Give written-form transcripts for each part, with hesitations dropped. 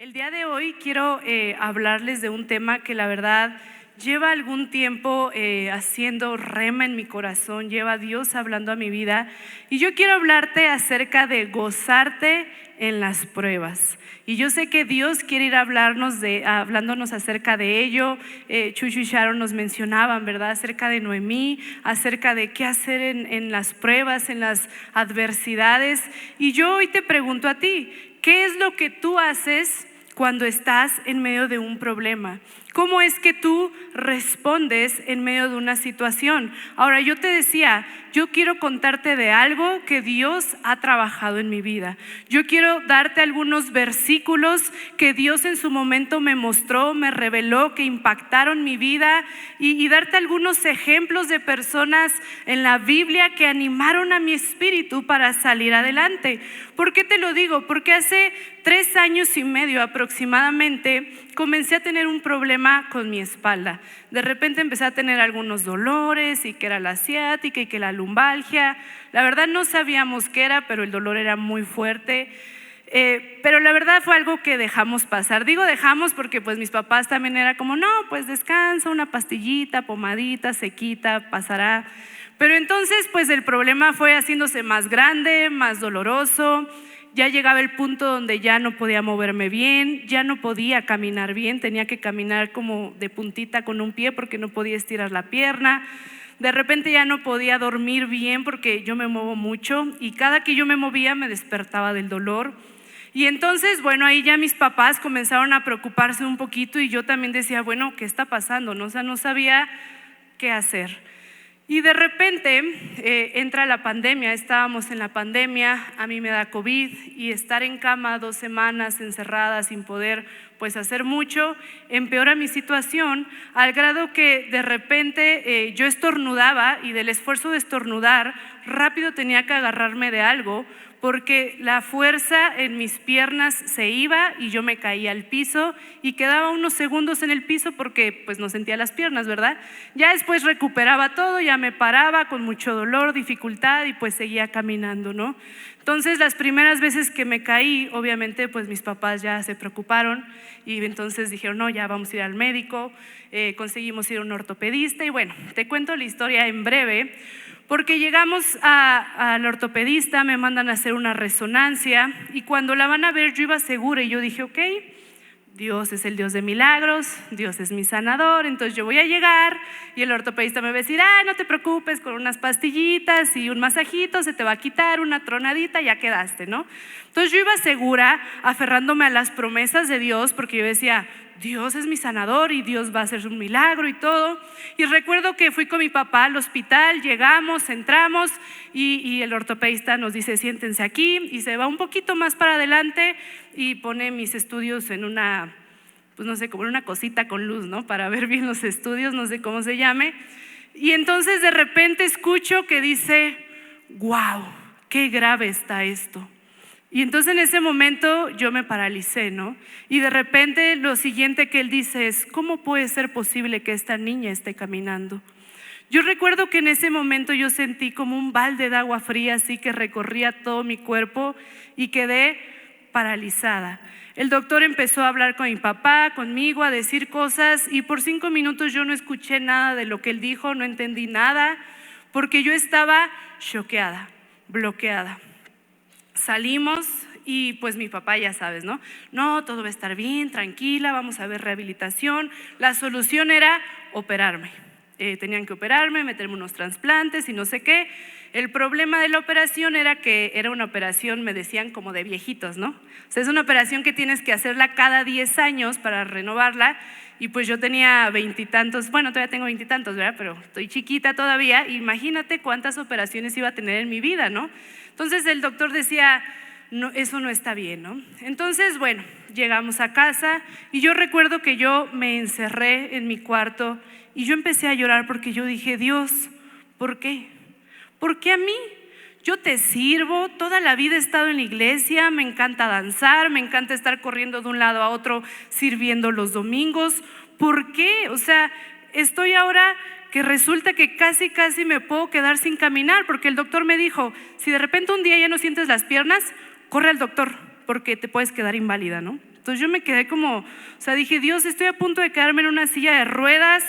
El día de hoy quiero hablarles de un tema que la verdad lleva algún tiempo haciendo rema en mi corazón, lleva Dios hablando a mi vida, y yo quiero hablarte acerca de gozarte en las pruebas. Y yo sé que Dios quiere ir hablándonos acerca de ello. Chuchu y Sharon nos mencionaban, ¿verdad? Acerca de Noemí, acerca de qué hacer en las pruebas, en las adversidades. Y yo hoy te pregunto a ti, ¿qué es lo que tú haces cuando estás en medio de un problema? ¿Cómo es que tú respondes en medio de una situación? Ahora, yo te decía, yo quiero contarte de algo que Dios ha trabajado en mi vida. Yo quiero darte algunos versículos que Dios en su momento me mostró, me reveló, que impactaron mi vida, y darte algunos ejemplos de personas en la Biblia que animaron a mi espíritu para salir adelante. ¿Por qué te lo digo? Porque hace 3 años y medio aproximadamente comencé a tener un problema con mi espalda. De repente empecé a tener algunos dolores, y que era la ciática y que la lumbalgia. La verdad no sabíamos qué era, pero el dolor era muy fuerte. Pero la verdad fue algo que dejamos pasar. Digo dejamos porque pues mis papás también era como, no, pues descansa, una pastillita, pomadita, se quita, pasará. Pero entonces pues el problema fue haciéndose más grande, más doloroso. Ya llegaba el punto donde ya no podía moverme bien, ya no podía caminar bien, tenía que caminar como de puntita con un pie porque no podía estirar la pierna. De repente ya no podía dormir bien porque yo me muevo mucho, y cada que yo me movía me despertaba del dolor. Y entonces, bueno, ahí ya mis papás comenzaron a preocuparse un poquito, y yo también decía, bueno, ¿qué está pasando? O sea, no sabía qué hacer. Y de repente entra la pandemia, estábamos en la pandemia, a mí me da COVID, y estar en cama 2 semanas encerrada sin poder pues hacer mucho empeora mi situación, al grado que de repente yo estornudaba, y del esfuerzo de estornudar rápido tenía que agarrarme de algo porque la fuerza en mis piernas se iba y yo me caía al piso y quedaba unos segundos en el piso porque pues no sentía las piernas, ¿verdad? Ya después recuperaba todo, ya me paraba con mucho dolor, dificultad, y pues seguía caminando, ¿no? Entonces las primeras veces que me caí, obviamente pues mis papás ya se preocuparon, y entonces dijeron, no, ya vamos a ir al médico. Conseguimos ir a un ortopedista, y bueno, te cuento la historia en breve. Porque llegamos al ortopedista, me mandan a hacer una resonancia, y cuando la van a ver yo iba segura, y yo dije, ok, Dios es el Dios de milagros, Dios es mi sanador, entonces yo voy a llegar y el ortopedista me va a decir, no te preocupes, con unas pastillitas y un masajito se te va a quitar, una tronadita, ya quedaste, ¿no? Entonces yo iba segura, aferrándome a las promesas de Dios, porque yo decía, Dios es mi sanador y Dios va a hacer un milagro y todo. Y recuerdo que fui con mi papá al hospital, llegamos, entramos, y el ortopedista nos dice, siéntense aquí, y se va un poquito más para adelante y pone mis estudios en una, pues no sé, como en una cosita con luz, ¿no? Para ver bien los estudios, no sé cómo se llame. Y entonces de repente escucho que dice, wow, qué grave está esto. Y entonces en ese momento yo me paralicé, ¿no? Y de repente lo siguiente que él dice es, ¿cómo puede ser posible que esta niña esté caminando? Yo recuerdo que en ese momento yo sentí como un balde de agua fría así que recorría todo mi cuerpo, y quedé paralizada. El doctor empezó a hablar con mi papá, conmigo, a decir cosas, y por 5 minutos yo no escuché nada de lo que él dijo, no entendí nada, porque yo estaba choqueada, bloqueada. Salimos, y pues mi papá, ya sabes, ¿no? No, todo va a estar bien, tranquila, vamos a ver rehabilitación. La solución era operarme. Tenían que operarme, meterme unos trasplantes y no sé qué. El problema de la operación era que era una operación, me decían, como de viejitos, ¿no? O sea, es una operación que tienes que hacerla cada 10 años para renovarla. Y pues yo tenía 20 y tantos, bueno, todavía tengo 20 y tantos, ¿verdad? Pero estoy chiquita todavía. Imagínate cuántas operaciones iba a tener en mi vida, ¿no? Entonces el doctor decía, no, eso no está bien, ¿no? Entonces, bueno, llegamos a casa, y yo recuerdo que yo me encerré en mi cuarto, y yo empecé a llorar porque yo dije, Dios, ¿por qué? ¿Por qué a mí? Yo te sirvo, toda la vida he estado en la iglesia, me encanta danzar, me encanta estar corriendo de un lado a otro sirviendo los domingos. ¿Por qué? O sea, estoy ahora que resulta que casi me puedo quedar sin caminar, porque el doctor me dijo, si de repente un día ya no sientes las piernas, corre al doctor porque te puedes quedar inválida, ¿no? Entonces yo me quedé dije, Dios, estoy a punto de quedarme en una silla de ruedas.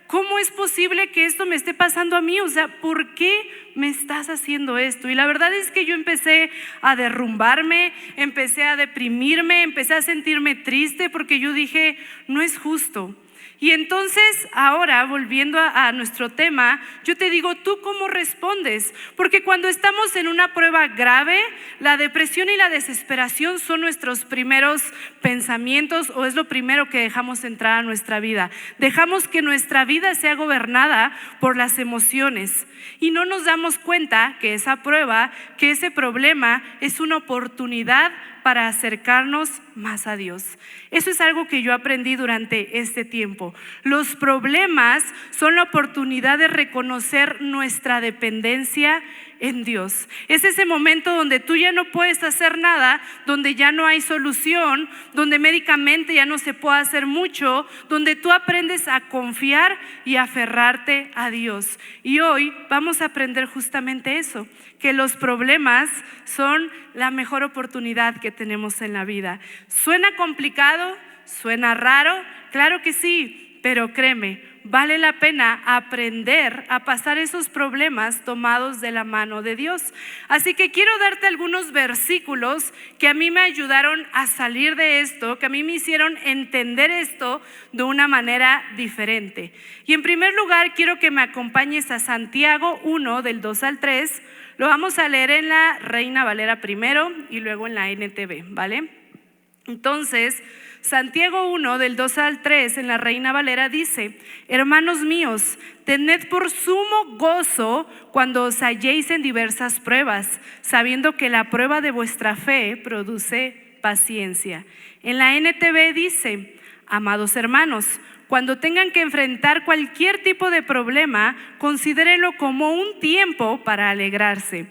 ¿Cómo es posible que esto me esté pasando a mí? ¿Por qué me estás haciendo esto? Y la verdad es que yo empecé a derrumbarme, empecé a deprimirme, empecé a sentirme triste porque yo dije, no es justo. Y entonces ahora, volviendo a nuestro tema, yo te digo, ¿tú cómo respondes? Porque cuando estamos en una prueba grave, la depresión y la desesperación son nuestros primeros pensamientos, o es lo primero que dejamos entrar a nuestra vida. Dejamos que nuestra vida sea gobernada por las emociones y no nos damos cuenta que esa prueba, que ese problema es una oportunidad para acercarnos más a Dios. Eso es algo que yo aprendí durante este tiempo. Los problemas son la oportunidad de reconocer nuestra dependencia en Dios. Es ese momento donde tú ya no puedes hacer nada, donde ya no hay solución, donde médicamente ya no se puede hacer mucho, donde tú aprendes a confiar y aferrarte a Dios. Y hoy vamos a aprender justamente eso, que los problemas son la mejor oportunidad que tenemos en la vida. ¿Suena complicado? ¿Suena raro? Claro que sí, pero créeme, vale la pena aprender a pasar esos problemas tomados de la mano de Dios. Así que quiero darte algunos versículos que a mí me ayudaron a salir de esto, que a mí me hicieron entender esto de una manera diferente. Y en primer lugar, quiero que me acompañes a Santiago 1, del 2 al 3. Lo vamos a leer en la Reina Valera primero y luego en la NTV, ¿vale? Entonces, Santiago 1, del 2 al 3 en la Reina Valera dice: hermanos míos, tened por sumo gozo cuando os halléis en diversas pruebas, sabiendo que la prueba de vuestra fe produce paciencia. En la NTV dice: amados hermanos, cuando tengan que enfrentar cualquier tipo de problema, considérenlo como un tiempo para alegrarse.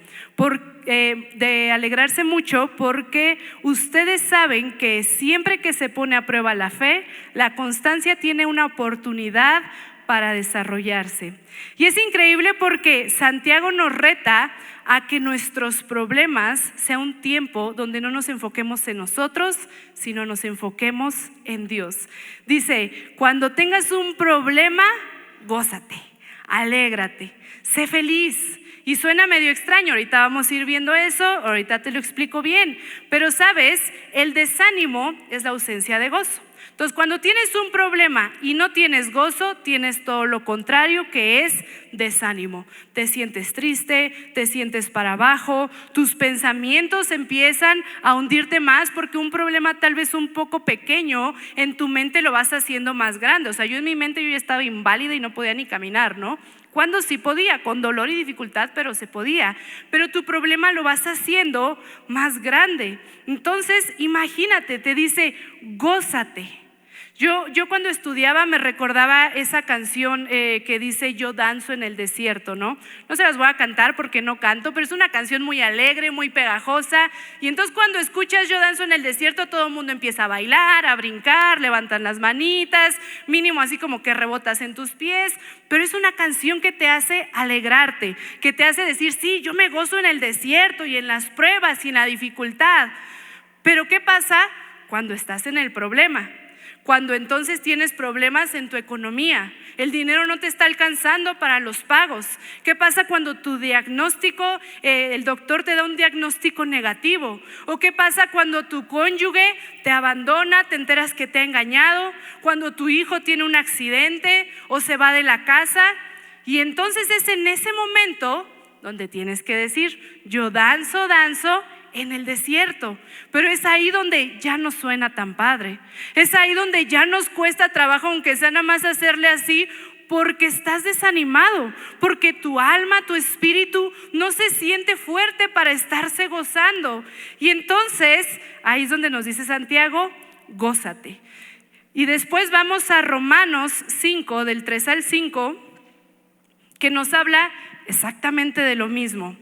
De alegrarse mucho, porque ustedes saben que siempre que se pone a prueba la fe, la constancia tiene una oportunidad para desarrollarse. Y es increíble porque Santiago nos reta a que nuestros problemas sea un tiempo donde no nos enfoquemos en nosotros, sino nos enfoquemos en Dios. Dice: cuando tengas un problema, gózate, alégrate, sé feliz. Y suena medio extraño, ahorita vamos a ir viendo eso, ahorita te lo explico bien. Pero sabes, el desánimo es la ausencia de gozo. Entonces, cuando tienes un problema y no tienes gozo, tienes todo lo contrario, que es desánimo. Te sientes triste, te sientes para abajo, tus pensamientos empiezan a hundirte más, porque un problema tal vez un poco pequeño en tu mente lo vas haciendo más grande. Yo en mi mente yo ya estaba inválida y no podía ni caminar, ¿no? Cuando sí podía, con dolor y dificultad, pero se podía. Pero tu problema lo vas haciendo más grande. Entonces, imagínate, te dice: gózate. Yo cuando estudiaba me recordaba esa canción que dice: yo danzo en el desierto, ¿no? No se las voy a cantar porque no canto, pero es una canción muy alegre, muy pegajosa. Y entonces cuando escuchas yo danzo en el desierto, todo el mundo empieza a bailar, a brincar, levantan las manitas, mínimo así como que rebotas en tus pies. Pero es una canción que te hace alegrarte, que te hace decir: sí, yo me gozo en el desierto y en las pruebas y en la dificultad. Pero ¿qué pasa cuando estás en el problema? Cuando entonces tienes problemas en tu economía, el dinero no te está alcanzando para los pagos. ¿Qué pasa cuando tu diagnóstico, el doctor te da un diagnóstico negativo? ¿O qué pasa cuando tu cónyuge te abandona, te enteras que te ha engañado? Cuando tu hijo tiene un accidente o se va de la casa. Y entonces es en ese momento donde tienes que decir: yo danzo en el desierto. Pero es ahí donde ya no suena tan padre. Es ahí donde ya nos cuesta trabajo, aunque sea nada más hacerle así, porque estás desanimado, porque tu alma, tu espíritu no se siente fuerte para estarse gozando. Y entonces ahí es donde nos dice Santiago: gózate. Y después vamos a Romanos 5, del 3 al 5, que nos habla exactamente de lo mismo.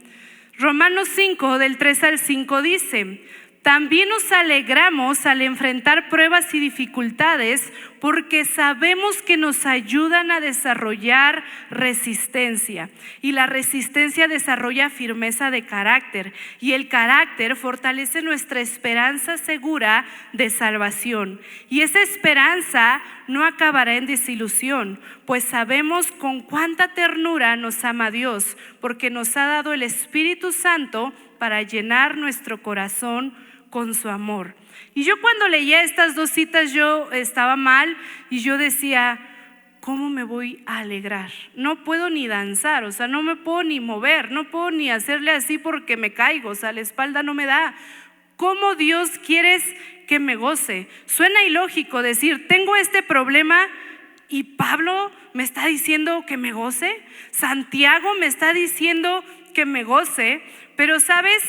Romanos 5, del 3 al 5 dice: También nos alegramos al enfrentar pruebas y dificultades porque sabemos que nos ayudan a desarrollar resistencia. Y la resistencia desarrolla firmeza de carácter. Y el carácter fortalece nuestra esperanza segura de salvación. Y esa esperanza no acabará en desilusión, pues sabemos con cuánta ternura nos ama Dios, porque nos ha dado el Espíritu Santo para llenar nuestro corazón con su amor. Y yo cuando leía estas dos citas yo estaba mal y yo decía, ¿cómo me voy a alegrar? No puedo ni danzar, o sea, no me puedo ni mover, no puedo ni hacerle así porque me caigo, o sea, la espalda no me da. ¿Cómo Dios quieres que me goce? Suena ilógico decir, tengo este problema y Pablo me está diciendo que me goce, Santiago me está diciendo que me goce, pero ¿sabes?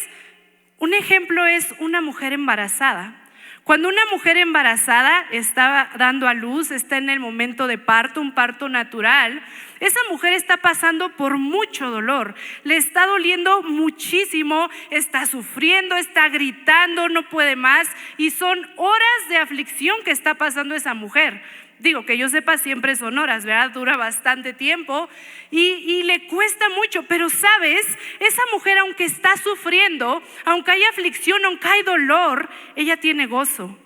Un ejemplo es una mujer embarazada. Cuando una mujer embarazada está dando a luz, está en el momento de parto, un parto natural, esa mujer está pasando por mucho dolor, le está doliendo muchísimo, está sufriendo, está gritando, no puede más y son horas de aflicción que está pasando esa mujer. Digo, que yo sepa, siempre son horas, ¿verdad? Dura bastante tiempo y le cuesta mucho, pero ¿sabes? Esa mujer, aunque está sufriendo, aunque hay aflicción, aunque hay dolor, ella tiene gozo.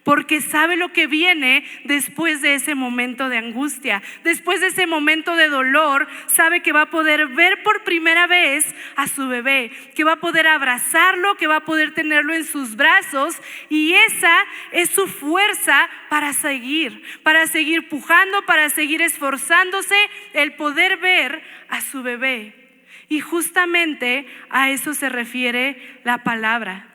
Porque sabe lo que viene después de ese momento de angustia, después de ese momento de dolor, sabe que va a poder ver por primera vez a su bebé, que va a poder abrazarlo, que va a poder tenerlo en sus brazos y esa es su fuerza para seguir pujando, para seguir esforzándose, el poder ver a su bebé. Y justamente a eso se refiere la palabra.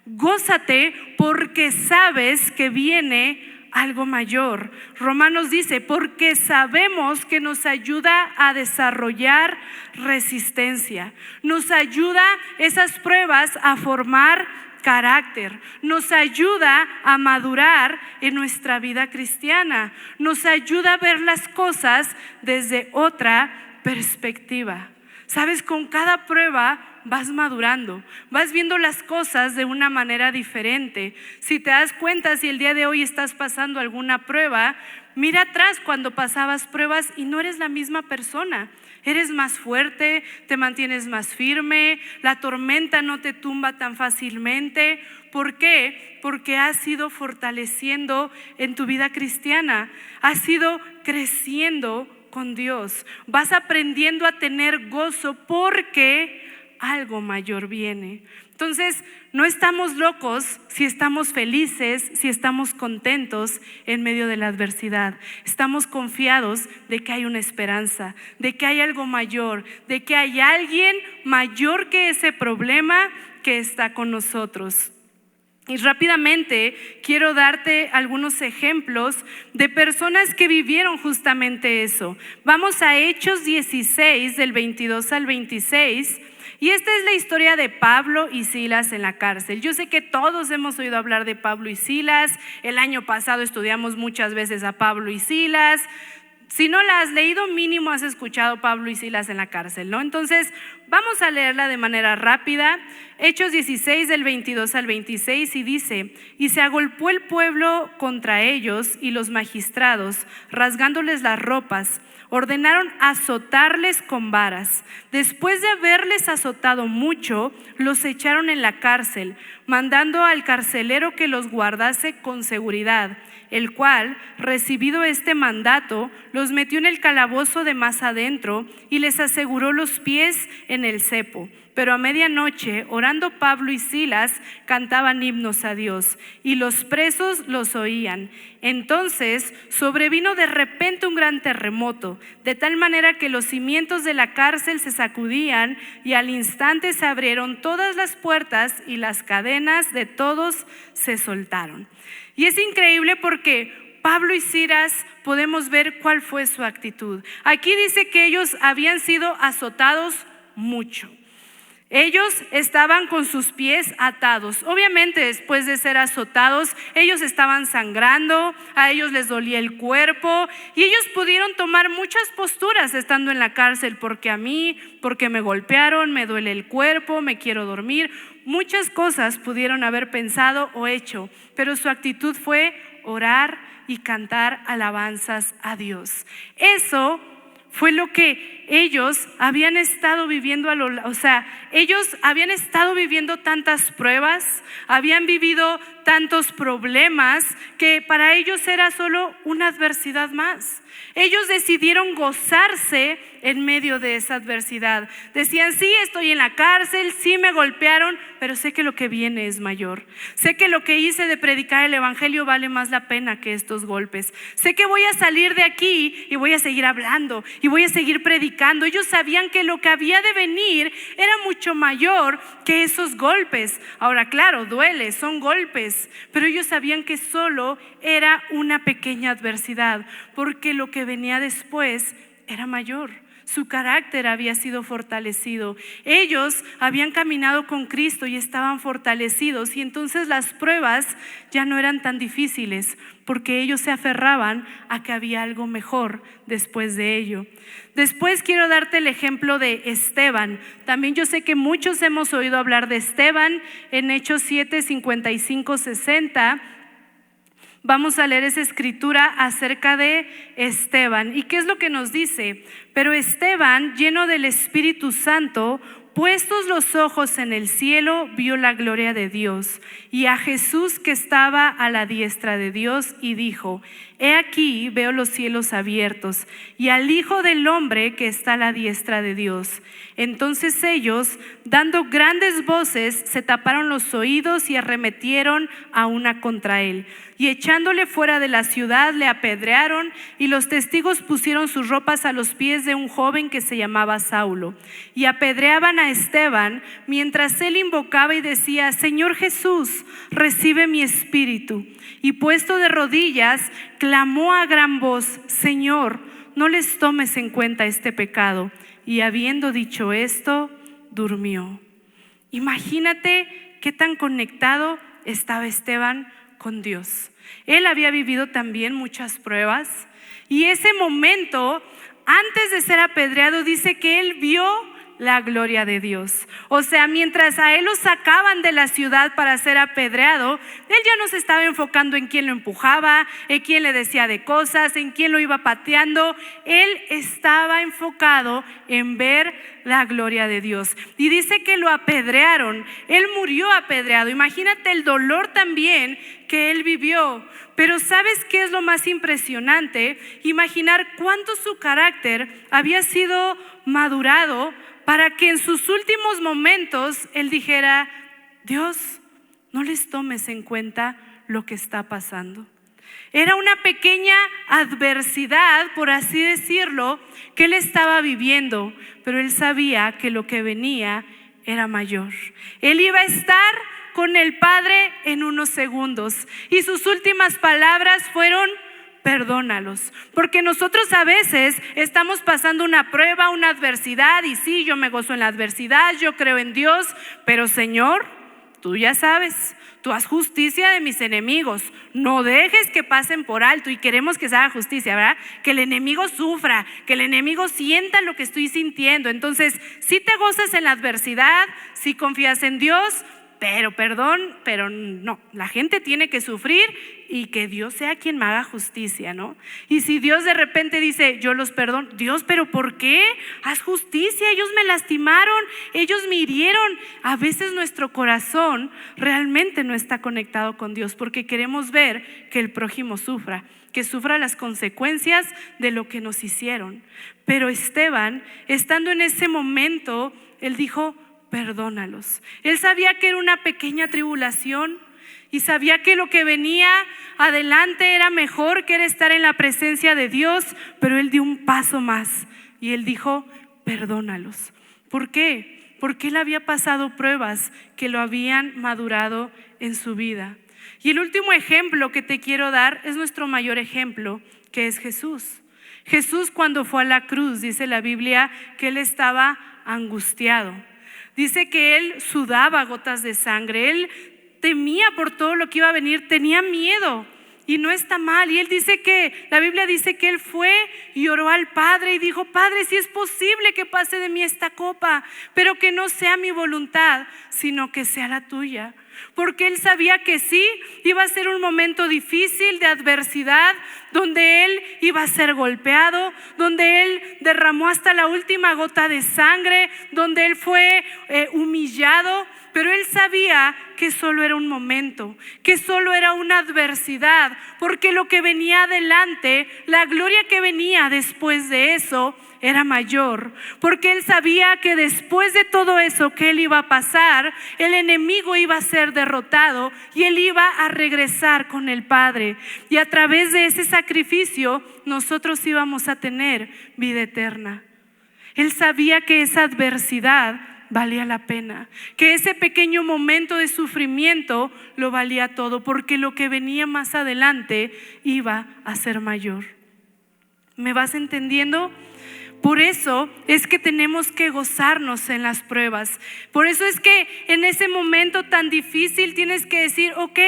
Gózate porque sabes que viene algo mayor. Romanos dice, porque sabemos que nos ayuda a desarrollar resistencia. Nos ayuda esas pruebas a formar carácter. Nos ayuda a madurar en nuestra vida cristiana. Nos ayuda a ver las cosas desde otra perspectiva. Sabes, con cada prueba vas madurando, vas viendo las cosas de una manera diferente. Si te das cuenta, si el día de hoy estás pasando alguna prueba, mira atrás cuando pasabas pruebas y no eres la misma persona. Eres más fuerte, te mantienes más firme, la tormenta no te tumba tan fácilmente. ¿Por qué? Porque has ido fortaleciendo en tu vida cristiana, has ido creciendo con Dios, vas aprendiendo a tener gozo porque algo mayor viene. Entonces, no estamos locos si estamos felices, si estamos contentos en medio de la adversidad. Estamos confiados de que hay una esperanza, de que hay algo mayor, de que hay alguien mayor que ese problema que está con nosotros. Y rápidamente quiero darte algunos ejemplos de personas que vivieron justamente eso. Vamos a Hechos 16, del 22 al 26. Y esta es la historia de Pablo y Silas en la cárcel. Yo sé que todos hemos oído hablar de Pablo y Silas. El año pasado estudiamos muchas veces a Pablo y Silas. Si no la has leído, mínimo has escuchado Pablo y Silas en la cárcel, ¿no? Entonces, vamos a leerla de manera rápida. Hechos 16, del 22 al 26, y dice: y se agolpó el pueblo contra ellos y los magistrados, rasgándoles las ropas, ordenaron azotarles con varas. Después de haberles azotado mucho, los echaron en la cárcel, mandando al carcelero que los guardase con seguridad, el cual, recibido este mandato, los metió en el calabozo de más adentro y les aseguró los pies en el cepo. Pero a medianoche, orando Pablo y Silas, cantaban himnos a Dios, y los presos los oían. Entonces sobrevino de repente un gran terremoto, de tal manera que los cimientos de la cárcel se sacudían, y al instante se abrieron todas las puertas y las cadenas de todos se soltaron. Y es increíble porque Pablo y Silas podemos ver cuál fue su actitud. Aquí dice que ellos habían sido azotados mucho. Ellos estaban con sus pies atados. Obviamente después de ser azotados, ellos estaban sangrando, a ellos les dolía el cuerpo y ellos pudieron tomar muchas posturas estando en la cárcel. Porque me golpearon, me duele el cuerpo, me quiero dormir. muchas cosas pudieron haber pensado o hecho, pero su actitud fue orar y cantar alabanzas a Dios. Eso fue lo que ellos habían estado viviendo, ellos habían estado viviendo tantas pruebas, habían vivido tantos problemas que para ellos era solo una adversidad más. Ellos decidieron gozarse en medio de esa adversidad. Decían, sí, estoy en la cárcel, sí me golpearon, pero sé que lo que viene es mayor. Sé que lo que hice de predicar el evangelio vale más la pena que estos golpes. Sé que voy a salir de aquí y voy a seguir hablando y voy a seguir predicando. Ellos sabían que lo que había de venir era mucho mayor que esos golpes. Ahora, claro, duele, son golpes, pero ellos sabían que solo era una pequeña adversidad, porque lo que venía después era mayor. Su carácter había sido fortalecido. Ellos habían caminado con Cristo y estaban fortalecidos, y entonces las pruebas ya no eran tan difíciles, porque ellos se aferraban a que había algo mejor después de ello. Después quiero darte el ejemplo de Esteban. También yo sé que muchos hemos oído hablar de Esteban en Hechos 7, 55, 60. Vamos a leer esa escritura acerca de Esteban. ¿Y qué es lo que nos dice? Pero Esteban, lleno del Espíritu Santo, puestos los ojos en el cielo, vio la gloria de Dios y a Jesús que estaba a la diestra de Dios, y dijo: he aquí, veo los cielos abiertos y al Hijo del Hombre que está a la diestra de Dios. Entonces ellos, dando grandes voces, se taparon los oídos y arremetieron a una contra él, y echándole fuera de la ciudad le apedrearon, y los testigos pusieron sus ropas a los pies de un joven que se llamaba Saulo, y apedreaban a Esteban mientras él invocaba y decía: Señor Jesús, recibe mi espíritu. Y puesto de rodillas, clamó a gran voz: Señor, no les tomes en cuenta este pecado. Y habiendo dicho esto, durmió. Imagínate qué tan conectado estaba Esteban con Dios. Él había vivido también muchas pruebas, y ese momento, antes de ser apedreado, dice que él vio la gloria de Dios. O sea, mientras a él lo sacaban de la ciudad para ser apedreado, él ya no se estaba enfocando en quién lo empujaba, en quién le decía de cosas, en quién lo iba pateando. Él estaba enfocado en ver la gloria de Dios. Y dice que lo apedrearon. Él murió apedreado. Imagínate el dolor también que él vivió. Pero ¿sabes qué es lo más impresionante? Imaginar cuánto su carácter había sido madurado para que en sus últimos momentos él dijera: Dios, no les tomes en cuenta lo que está pasando. Era una pequeña adversidad, por así decirlo, que él estaba viviendo, pero él sabía que lo que venía era mayor. Él iba a estar con el Padre en unos segundos, y sus últimas palabras fueron: perdónalos. Porque nosotros a veces estamos pasando una prueba, una adversidad, y sí, yo me gozo en la adversidad, yo creo en Dios, pero Señor, tú ya sabes, tú haz justicia de mis enemigos, no dejes que pasen por alto. Y queremos que se haga justicia, ¿verdad? Que el enemigo sufra, que el enemigo sienta lo que estoy sintiendo. Entonces, si te gozas en la adversidad, si confías en Dios, pero no, la gente tiene que sufrir y que Dios sea quien me haga justicia, ¿no? Y si Dios de repente dice: yo los perdono, Dios, ¿pero por qué? Haz justicia, ellos me lastimaron, ellos me hirieron. A veces nuestro corazón realmente no está conectado con Dios, porque queremos ver que el prójimo sufra, que sufra las consecuencias de lo que nos hicieron. Pero Esteban, estando en ese momento, él dijo: perdónalos. Él sabía que era una pequeña tribulación y sabía que lo que venía adelante era mejor, que era estar en la presencia de Dios, pero él dio un paso más y él dijo: perdónalos. ¿Por qué? Porque él había pasado pruebas que lo habían madurado en su vida. Y el último ejemplo que te quiero dar es nuestro mayor ejemplo, que es Jesús. Jesús, cuando fue a la cruz, dice la Biblia que él estaba angustiado. Dice que él sudaba gotas de sangre, él temía por todo lo que iba a venir, tenía miedo. y no está mal. Y él dice que, la Biblia dice que él fue y oró al Padre y dijo: Padre, si es posible que pase de mí esta copa, pero que no sea mi voluntad, sino que sea la tuya. Porque él sabía que sí, iba a ser un momento difícil de adversidad, donde él iba a ser golpeado, donde él derramó hasta la última gota de sangre, donde él fue humillado. Pero él sabía que solo era un momento, que solo era una adversidad, porque lo que venía adelante, la gloria que venía después de eso, era mayor. Porque él sabía que después de todo eso que él iba a pasar, el enemigo iba a ser derrotado y él iba a regresar con el Padre. Y a través de ese sacrificio, nosotros íbamos a tener vida eterna. Él sabía que esa adversidad valía la pena, que ese pequeño momento de sufrimiento lo valía todo, porque lo que venía más adelante iba a ser mayor. ¿Me vas entendiendo? Por eso es que tenemos que gozarnos en las pruebas. Por eso es que en ese momento tan difícil tienes que decir: ok,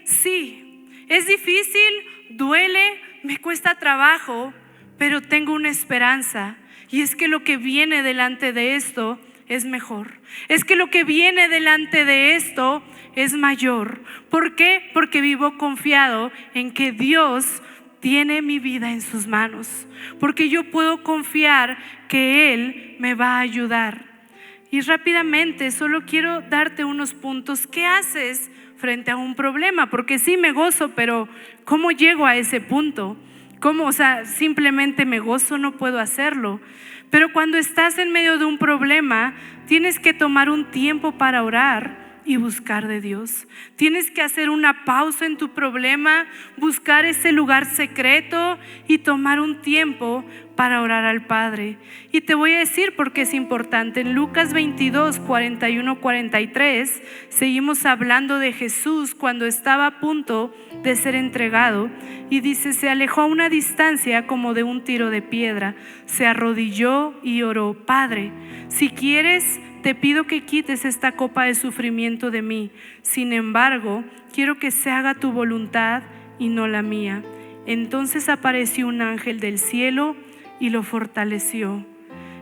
sí, es difícil, duele, me cuesta trabajo, pero tengo una esperanza. Y es que lo que viene delante de esto es mejor. Es que lo que viene delante de esto es mayor. ¿Por qué? Porque vivo confiado en que Dios tiene mi vida en sus manos. Porque yo puedo confiar que Él me va a ayudar. Y rápidamente solo quiero darte unos puntos. ¿Qué haces frente a un problema? Porque sí me gozo, pero ¿cómo llego a ese punto? ¿Cómo? O sea, simplemente me gozo, no puedo hacerlo. Pero cuando estás en medio de un problema, tienes que tomar un tiempo para orar y buscar de Dios. Tienes que hacer una pausa en tu problema, buscar ese lugar secreto y tomar un tiempo para orar al Padre. Y te voy a decir por qué es importante. En Lucas 22, 41, 43, seguimos hablando de Jesús cuando estaba a punto de ser entregado. Y dice: se alejó a una distancia como de un tiro de piedra, se arrodilló y oró: Padre, si quieres, te pido que quites esta copa de sufrimiento de mí. Sin embargo, quiero que se haga tu voluntad y no la mía. Entonces apareció un ángel del cielo y lo fortaleció.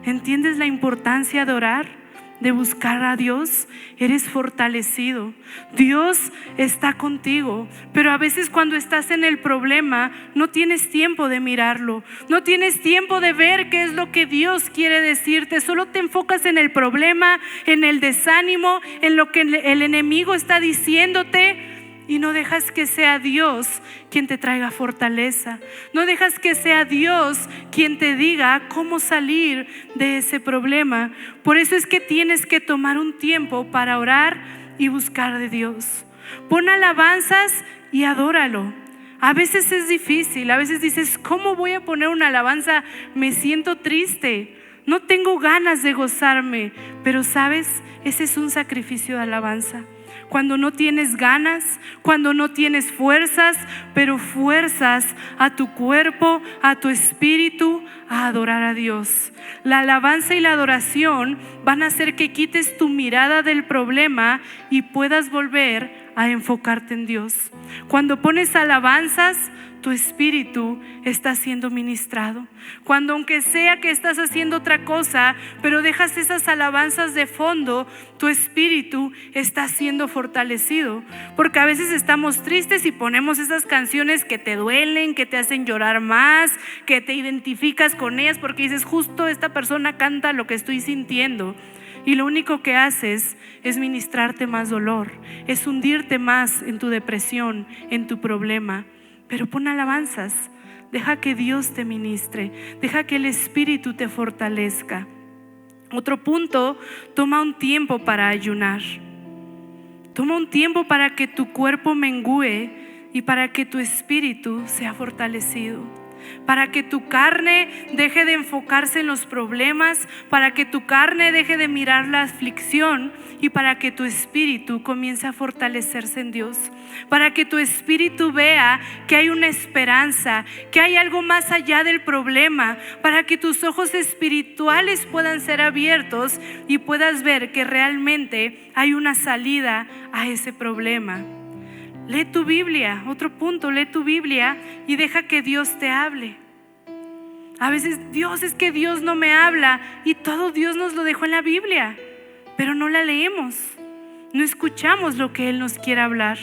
¿Entiendes la importancia de orar? De buscar a Dios. Eres fortalecido. Dios está contigo. Pero a veces cuando estás en el problema, no tienes tiempo de mirarlo. No tienes tiempo de ver qué es lo que Dios quiere decirte. Solo te enfocas en el problema, en el desánimo, en lo que el enemigo está diciéndote. Y no dejas que sea Dios quien te traiga fortaleza. No dejas que sea Dios quien te diga cómo salir de ese problema. Por eso es que tienes que tomar un tiempo para orar y buscar de Dios. Pon alabanzas y adóralo. A veces es difícil, a veces dices: ¿cómo voy a poner una alabanza? Me siento triste, no tengo ganas de gozarme. Pero ¿sabes? Ese es un sacrificio de alabanza. Cuando no tienes ganas, cuando no tienes fuerzas, pero fuerzas a tu cuerpo, a tu espíritu, a adorar a Dios. La alabanza y la adoración van a hacer que quites tu mirada del problema y puedas volver a enfocarte en Dios. Cuando pones alabanzas, tu espíritu está siendo ministrado. Cuando, aunque sea que estás haciendo otra cosa, pero dejas esas alabanzas de fondo, tu espíritu está siendo fortalecido. Porque a veces estamos tristes y ponemos esas canciones que te duelen, que te hacen llorar más, que te identificas con ellas porque dices: justo esta persona canta lo que estoy sintiendo. Y lo único que haces es ministrarte más dolor, es hundirte más en tu depresión, en tu problema. Pero pon alabanzas, deja que Dios te ministre, deja que el Espíritu te fortalezca. Otro punto: toma un tiempo para ayunar. Toma un tiempo para que tu cuerpo mengüe y para que tu espíritu sea fortalecido. Para que tu carne deje de enfocarse en los problemas, para que tu carne deje de mirar la aflicción y para que tu espíritu comience a fortalecerse en Dios. Para que tu espíritu vea que hay una esperanza, que hay algo más allá del problema, para que tus ojos espirituales puedan ser abiertos y puedas ver que realmente hay una salida a ese problema. Lee tu Biblia, otro punto, lee tu Biblia y deja que Dios te hable. A veces es que Dios no me habla, y todo Dios nos lo dejó en la Biblia, pero no la leemos, no escuchamos lo que Él nos quiere hablar.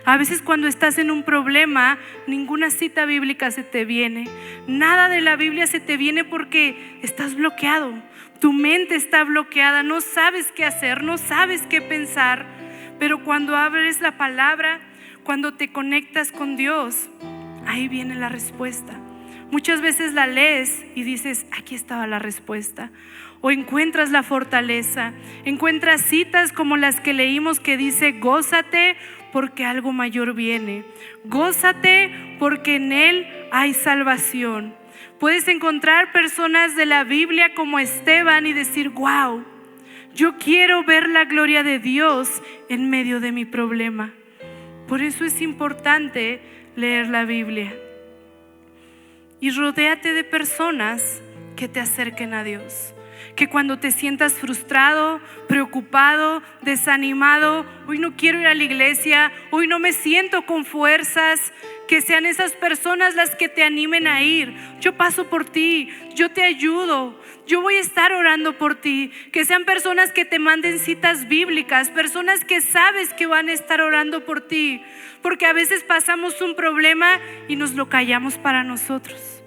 A veces cuando estás en un problema, ninguna cita bíblica se te viene, nada de la Biblia se te viene porque estás bloqueado, tu mente está bloqueada, no sabes qué hacer, no sabes qué pensar. Pero cuando abres la palabra, cuando te conectas con Dios, ahí viene la respuesta. Muchas veces la lees y dices, aquí estaba la respuesta. O encuentras la fortaleza, encuentras citas como las que leímos que dice, gózate porque algo mayor viene. Gózate porque en Él hay salvación. Puedes encontrar personas de la Biblia como Esteban y decir, wow, yo quiero ver la gloria de Dios en medio de mi problema. Por eso es importante leer la Biblia. Y rodéate de personas que te acerquen a Dios. Que cuando te sientas frustrado, preocupado, desanimado, hoy no quiero ir a la iglesia, hoy no me siento con fuerzas, que sean esas personas las que te animen a ir. Yo paso por ti, yo te ayudo, yo voy a estar orando por ti. Que sean personas que te manden citas bíblicas, personas que sabes que van a estar orando por ti. Porque a veces pasamos un problema y nos lo callamos para nosotros.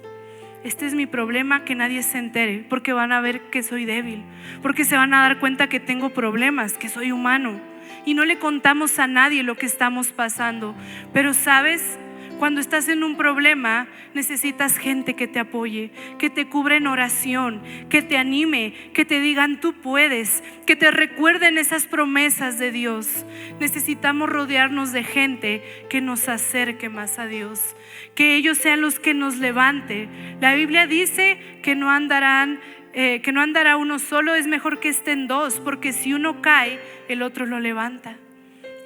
Este es mi problema, que nadie se entere, porque van a ver que soy débil, porque se van a dar cuenta que tengo problemas, que soy humano, y no le contamos a nadie lo que estamos pasando. Pero ¿sabes? Cuando estás en un problema, necesitas gente que te apoye, que te cubra en oración, que te anime, que te digan tú puedes, que te recuerden esas promesas de Dios. Necesitamos rodearnos de gente que nos acerque más a Dios, que ellos sean los que nos levante. La Biblia dice que no andará uno solo, es mejor que estén dos, porque si uno cae, el otro lo levanta.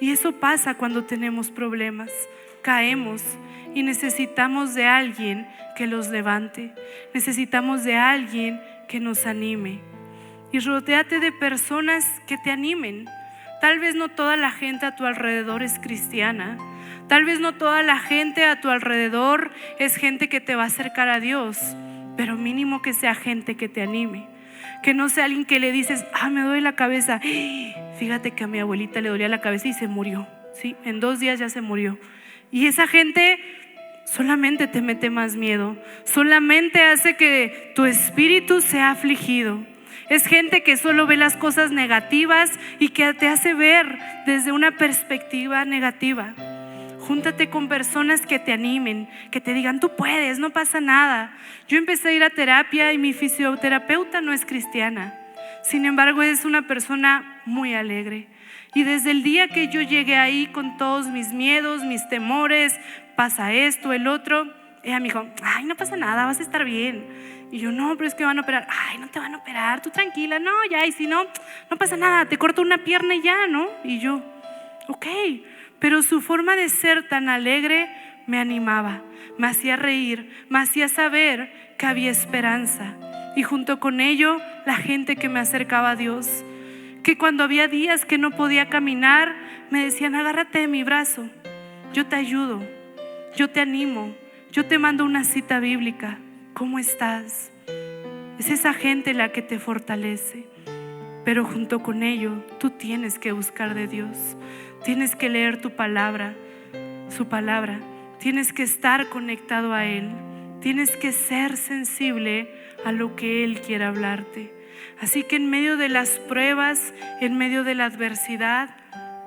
Y eso pasa cuando tenemos problemas. Caemos y necesitamos de alguien que los levante, necesitamos de alguien que nos anime. Y rodéate de personas que te animen. Tal vez no toda la gente a tu alrededor es cristiana, tal vez no toda la gente a tu alrededor es gente que te va a acercar a Dios, pero mínimo que sea gente que te anime. Que no sea alguien que le dices, me duele la cabeza, fíjate que a mi abuelita le dolía la cabeza y se murió, ¿sí? En 2 días ya se murió. Y esa gente solamente te mete más miedo, solamente hace que tu espíritu sea afligido. Es gente que solo ve las cosas negativas y que te hace ver desde una perspectiva negativa. Júntate con personas que te animen, que te digan tú puedes, no pasa nada. Yo empecé a ir a terapia y mi fisioterapeuta no es cristiana, sin embargo es una persona muy alegre. Y desde el día que yo llegué ahí con todos mis miedos, mis temores, pasa esto, el otro, ella me dijo, no pasa nada, vas a estar bien. Y yo, no, pero es que van a operar. No te van a operar, tú tranquila, no, ya, y si no, no pasa nada, te corto una pierna y ya, ¿no? Y yo, ok, pero su forma de ser tan alegre me animaba, me hacía reír, me hacía saber que había esperanza. Y junto con ello, la gente que me acercaba a Dios, que cuando había días que no podía caminar, me decían, agárrate de mi brazo, yo te ayudo, yo te animo, yo te mando una cita bíblica, ¿cómo estás? Es esa gente la que te fortalece. Pero junto con ello, tú tienes que buscar de Dios, tienes que leer tu palabra, su palabra, tienes que estar conectado a Él, tienes que ser sensible a lo que Él quiere hablarte. Así que en medio de las pruebas, en medio de la adversidad,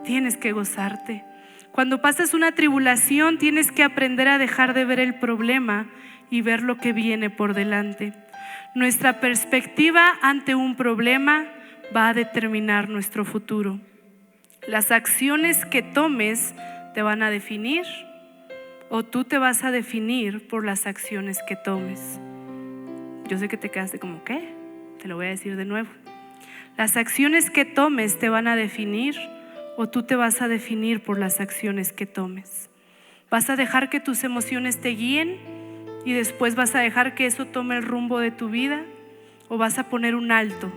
tienes que gozarte. Cuando pasas una tribulación, tienes que aprender a dejar de ver el problema y ver lo que viene por delante. Nuestra perspectiva ante un problema va a determinar nuestro futuro. Las acciones que tomes te van a definir, o tú te vas a definir por las acciones que tomes. Yo sé que te quedaste como, ¿qué? Te lo voy a decir de nuevo. Las acciones que tomes te van a definir, o tú te vas a definir por las acciones que tomes. Vas a dejar que tus emociones te guíen y después vas a dejar que eso tome el rumbo de tu vida, o vas a poner un alto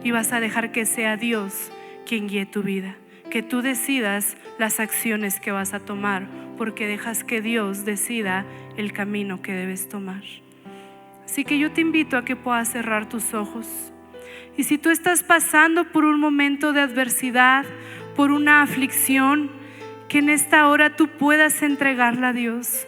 y vas a dejar que sea Dios quien guíe tu vida, que tú decidas las acciones que vas a tomar, porque dejas que Dios decida el camino que debes tomar. Así que yo te invito a que puedas cerrar tus ojos. Y si tú estás pasando por un momento de adversidad, por una aflicción, que en esta hora tú puedas entregarla a Dios.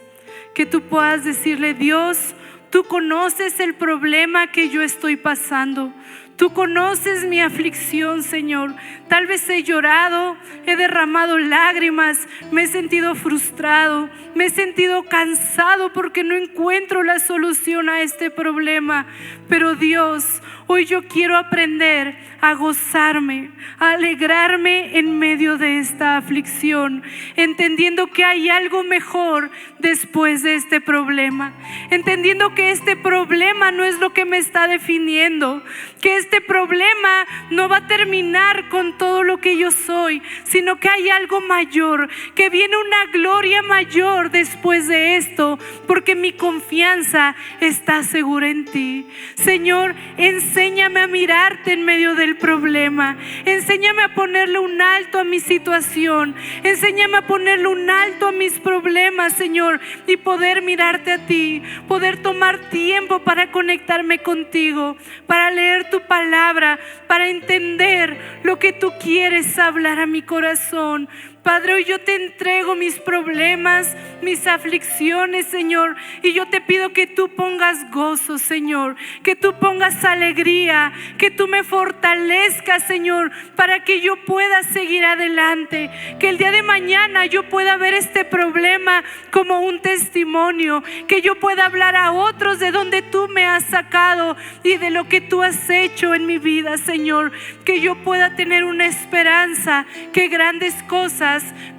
Que tú puedas decirle: Dios, tú conoces el problema que yo estoy pasando. Tú conoces mi aflicción, Señor. Tal vez he llorado, he derramado lágrimas, me he sentido frustrado, me he sentido cansado porque no encuentro la solución a este problema. Pero Dios, hoy yo quiero aprender a gozarme, a alegrarme en medio de esta aflicción, entendiendo que hay algo mejor después de este problema, entendiendo que este problema no es lo que me está definiendo, que este problema no va a terminar con todo lo que yo soy, sino que hay algo mayor, que viene una gloria mayor después de esto, porque mi confianza está segura en ti. Señor, enséñame a mirarte en medio del problema, enséñame a ponerle un alto a mi situación, enséñame a ponerle un alto a mis problemas, Señor, y poder mirarte a ti, poder tomar tiempo para conectarme contigo, para leer tu palabra, para entender lo que tú quieres hablar a mi corazón. Padre, hoy yo te entrego mis problemas, mis aflicciones, Señor, y yo te pido que tú pongas gozo, Señor, que tú pongas alegría, que tú me fortalezcas, Señor, para que yo pueda seguir adelante, que el día de mañana yo pueda ver este problema como un testimonio, que yo pueda hablar a otros de donde tú me has sacado y de lo que tú has hecho en mi vida, Señor, que yo pueda tener una esperanza, que grandes cosas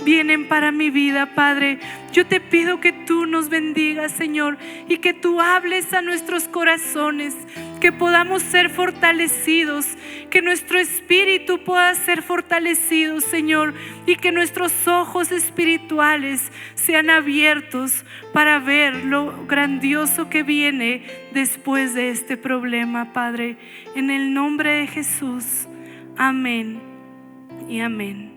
vienen para mi vida, Padre. Yo te pido que tú nos bendigas, Señor, y que tú hables a nuestros corazones, que podamos ser fortalecidos, que nuestro espíritu pueda ser fortalecido, Señor, y que nuestros ojos espirituales sean abiertos para ver lo grandioso que viene después de este problema, Padre. En el nombre de Jesús, amén y amén.